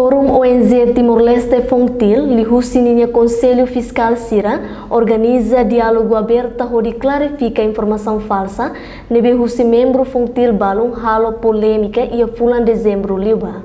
Fórum ONG Timor-Leste Fontil, Lihusininya Conselho Fiscal Sira, organiza diálogo aberto onde clarifica informação falsa, nebe husi membro Fontil balum halo polêmica e a fulan dezembro liba.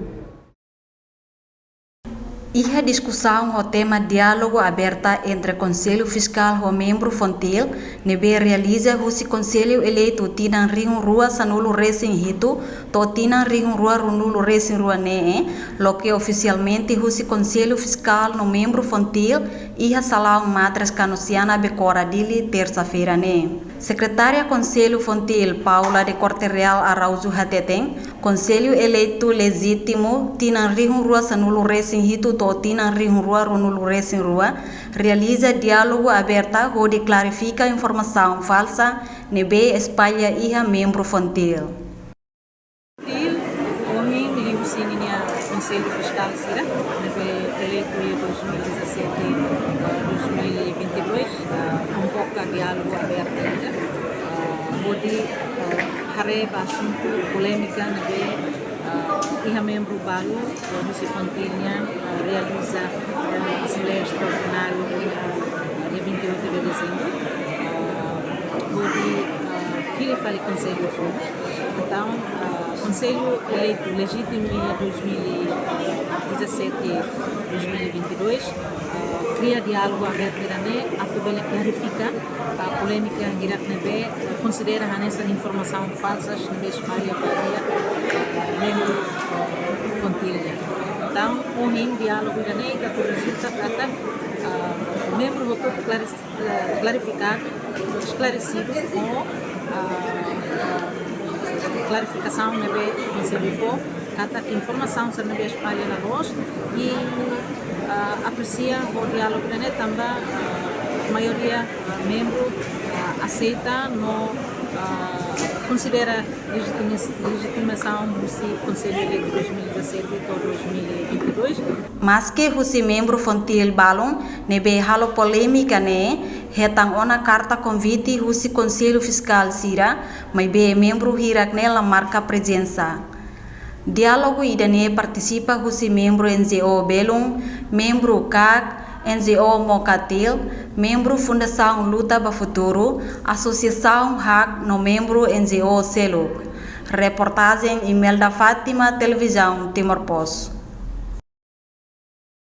Iha discussão o tema diálogo aberta entre Conselho Fiscal e membro Fontil, nebe realiza husi Conselho eleito tinan rihun rua sanulu resin hito, to tinan rihun rua runulu resin rua nee, lo que oficialmente husi Conselho Fiscal no membro Fontil, iha salão matras canusiana becora dili terça-feira ne. Secretária Conselho Fontil Paula de Corte Real Araujo Hateteng, Conselho eleito legítimo tinan rihun rua sanulu resin hito to tinan rihun rua runulu resin rua, realiza diálogo aberta onde clarifica informação falsa nebe espalha iha membro Fontil. Homem liusininha Conselho Fiscal Sira, nebe eleito em 2017-2022, convoca diálogo aberto ainda, onde hareba assunto polêmica nebe iha membro balu Musi Fontilnya realiza Assembleia Extraordinária dia 28 de dezembro, onde ele fala Conselho Fundo. Então, Conselho eleito legítimo em 2017-2022 cria diálogo aberto a poder clarificar a polêmica que considera essa informação falsas nebe espalha para membro Fontilnya. Então, um diálogo irane que resulta até membro votou clarificado, esclarecido com clarificação nebe Conselho for, kata que informação se nebe espalha na voz e aprecia o diálogo irane também a maioria membro aceita no considera legitimação do Conselho eleito 2017-2022. Mas que husi membro Fontil balon nebe halo polêmica ne hetang ona carta convite husi Conselho Fiscal Sira, mas be membro hirak nela marca presença. Diálogo idane participa husi membro NGO Belum, membro CAC, NGO Mocatil, membro Fundação Luta para Futuro, Associação HAC no membro NGO Seluk. Reportagem Imelda Fátima, Televisão Timor Post.